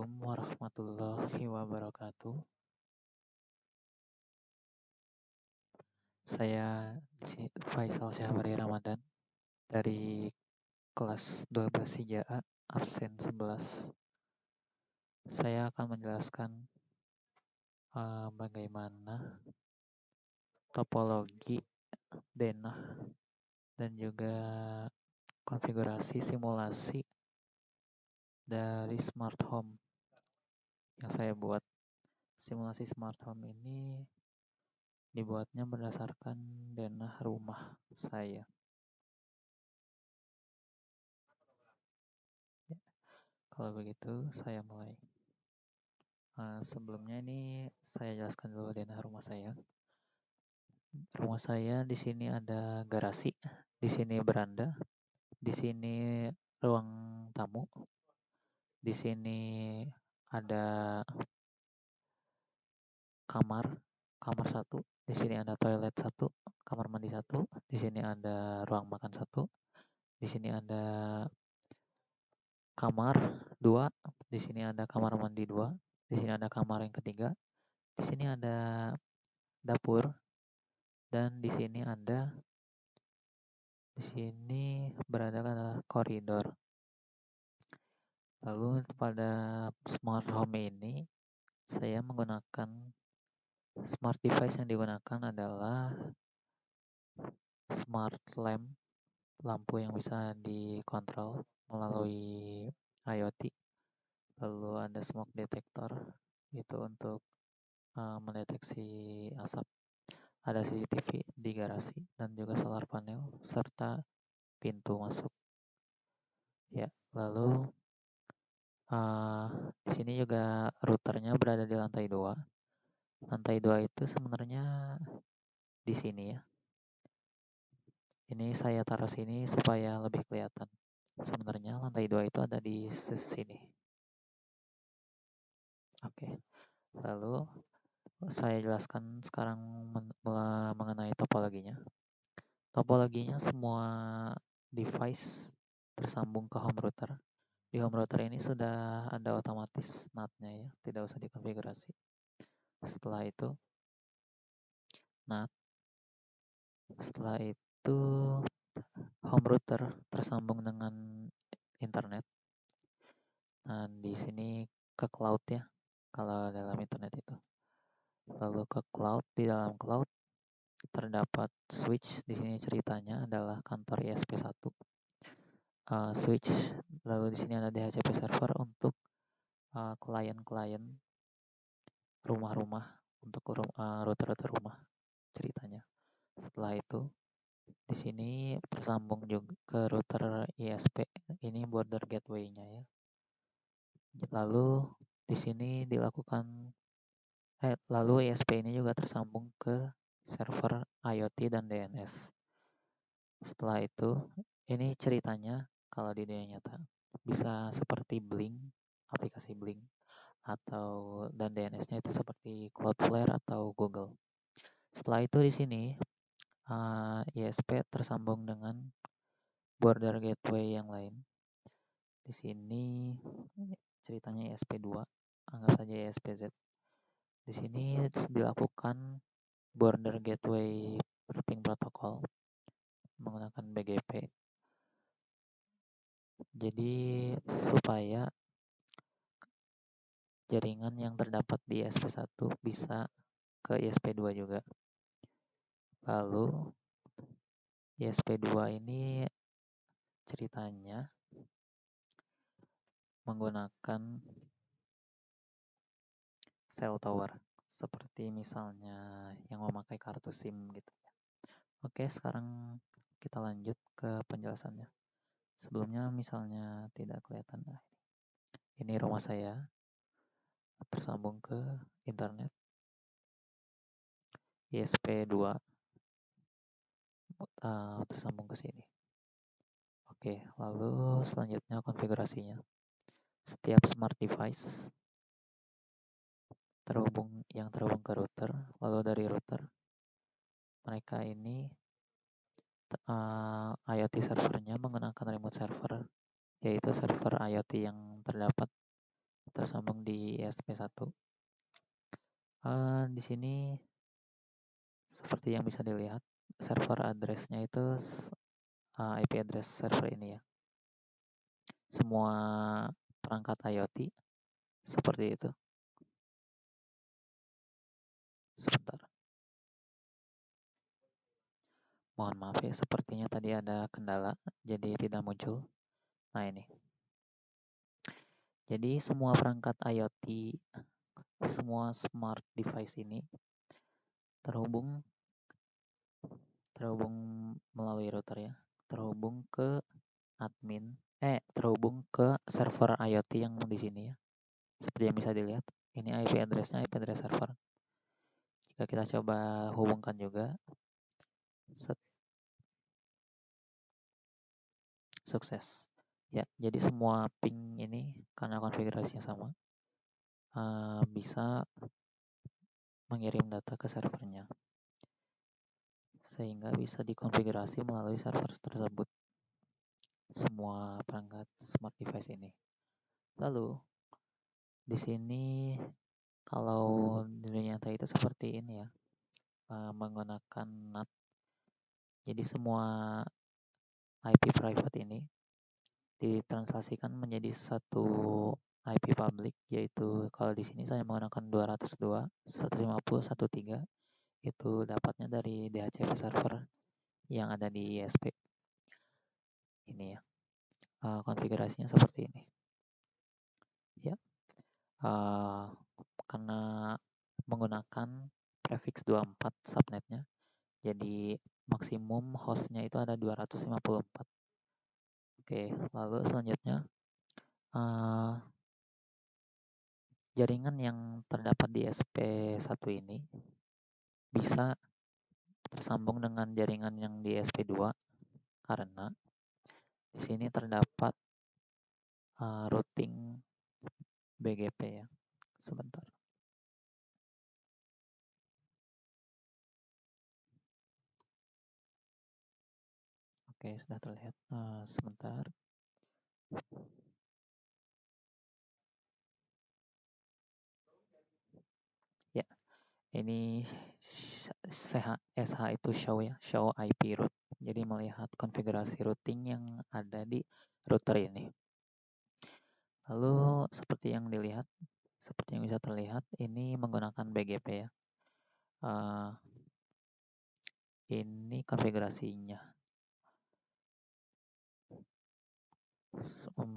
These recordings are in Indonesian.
Assalamualaikum warahmatullahi wabarakatuh. Saya Faisal Syahbari Ramadan dari kelas 12 3A, absen 11. Saya akan menjelaskan bagaimana topologi denah dan juga konfigurasi simulasi dari smart home yang saya buat. Simulasi smart home ini dibuatnya berdasarkan denah rumah saya. Kalau begitu, saya mulai. Sebelumnya ini saya jelaskan dulu denah rumah saya. Rumah saya di sini ada garasi, di sini beranda, di sini ruang tamu, di sini ada kamar satu, di sini ada toilet satu, kamar mandi satu, di sini ada ruang makan satu, di sini ada kamar dua, di sini ada kamar mandi dua, di sini ada kamar yang ketiga, di sini ada dapur, dan di sini berada adalah koridor. Lalu pada smart home ini saya menggunakan smart device yang digunakan adalah smart lamp, lampu yang bisa dikontrol melalui IoT. Lalu ada smoke detector, itu untuk mendeteksi asap. Ada CCTV di garasi dan juga solar panel serta pintu masuk. Ya, lalu di sini juga routernya berada di lantai 2. Lantai 2 itu sebenarnya di sini ya. Ini saya taruh sini supaya lebih kelihatan. Sebenarnya lantai 2 itu ada di sini. Oke. Lalu saya jelaskan sekarang mengenai topologinya. Topologinya semua device tersambung ke home router. Di home router ini sudah ada otomatis NAT-nya ya, tidak usah dikonfigurasi. Setelah itu NAT. Setelah itu home router tersambung dengan internet. Dan di sini ke cloud ya, kalau dalam internet itu. Lalu ke cloud, di dalam cloud terdapat switch. Di sini ceritanya adalah kantor ISP1. Switch, lalu di sini ada DHCP server untuk klien-klien rumah-rumah, untuk router-router rumah ceritanya. Setelah itu di sini tersambung juga ke router ISP, ini border gateway-nya ya. Lalu di sini lalu ISP ini juga tersambung ke server IoT dan DNS. Setelah itu, ini ceritanya kalau di dunia nyata bisa seperti Blink, aplikasi Blink, dan DNS-nya itu seperti Cloudflare atau Google. Setelah itu di sini ISP tersambung dengan border gateway yang lain. Di sini ceritanya ISP2, anggap saja ISPZ. Di sini dilakukan border gateway routing protocol menggunakan BGP. Jadi supaya jaringan yang terdapat di ISP1 bisa ke ISP2 juga. Lalu ISP2 ini ceritanya menggunakan cell tower, seperti misalnya yang memakai kartu SIM gitu ya. Oke, sekarang kita lanjut ke penjelasannya. Sebelumnya misalnya tidak kelihatan. Ini rumah saya tersambung ke internet ISP2 tersambung ke sini. Oke, lalu selanjutnya konfigurasinya. Setiap smart device yang terhubung ke router, lalu dari router mereka ini IoT servernya menggunakan remote server, yaitu server IoT yang terdapat tersambung di ESP1. Di sini seperti yang bisa dilihat, server address-nya itu IP address server ini ya. Semua perangkat IoT seperti itu. Sebentar. Mohon maaf ya, sepertinya tadi ada kendala, jadi tidak muncul. Nah ini. Jadi semua perangkat IoT, semua smart device ini terhubung melalui router ya, terhubung ke terhubung ke server IoT yang di sini ya. Seperti yang bisa dilihat, ini IP address-nya IP address server. Jika kita coba hubungkan juga, sukses. Ya, jadi semua ping ini karena konfigurasinya sama, bisa mengirim data ke servernya, sehingga bisa dikonfigurasi melalui server tersebut, semua perangkat smart device ini. Lalu, di sini kalau di dunia nyata itu seperti ini ya, menggunakan NAT. Jadi semua IP private ini ditranslasikan menjadi satu IP public, yaitu kalau di sini saya menggunakan 202.150.1.3, itu dapatnya dari DHCP server yang ada di ISP. Ini ya, konfigurasinya seperti ini. Ya, karena menggunakan prefix 24 subnetnya, jadi maksimum hostnya itu ada 254. Oke, lalu selanjutnya jaringan yang terdapat di SP1 ini bisa tersambung dengan jaringan yang di SP2 karena di sini terdapat routing BGP ya. Sebentar. Oke, sudah terlihat. Sebentar. Ya, ini SH itu show ya, show IP route. Jadi melihat konfigurasi routing yang ada di router ini. Lalu seperti yang bisa terlihat, ini menggunakan BGP ya. Ini konfigurasinya.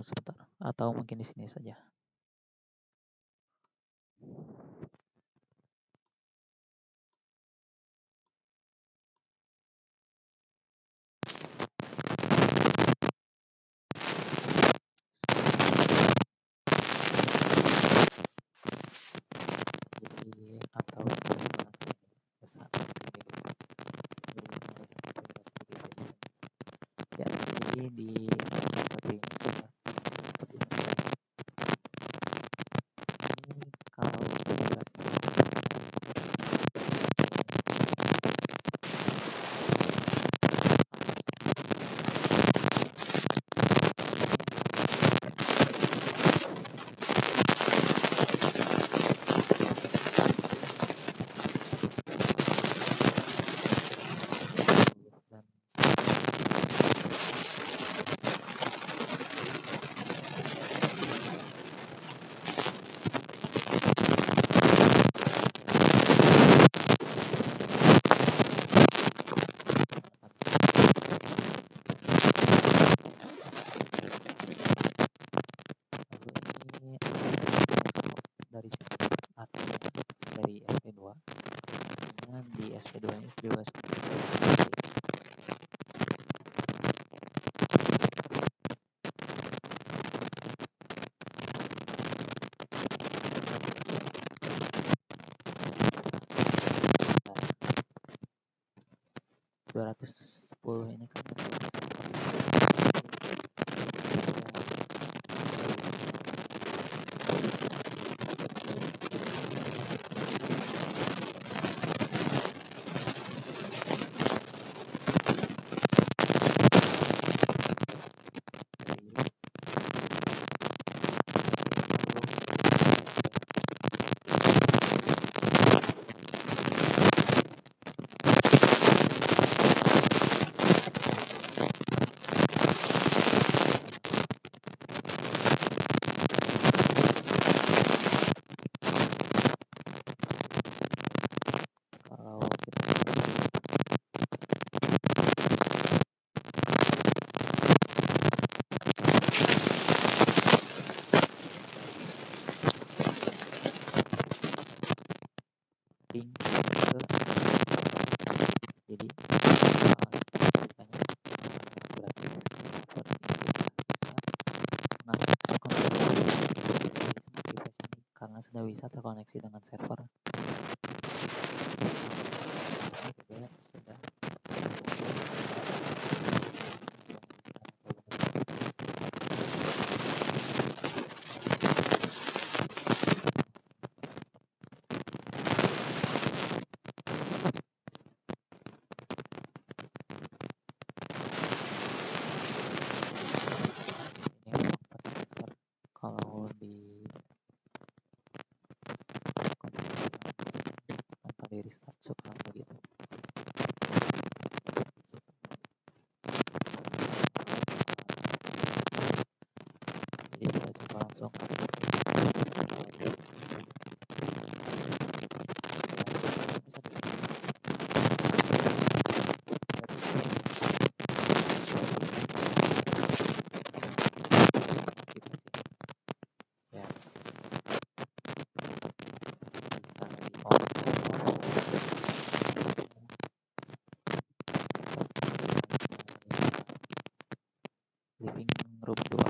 Sebentar, atau mungkin di sini saja. Jadi atau ya, jadi di satu ini sudah ini kalau dari artinya dari SP2 dengan di SP2 ini juga sepuluh ini kan sudah bisa terkoneksi dengan server. Ini juga sudah ini memang pakai dasar kalau di tanpa di restart suka begitu. Jadi kita coba langsung ya, bisa di on living room 2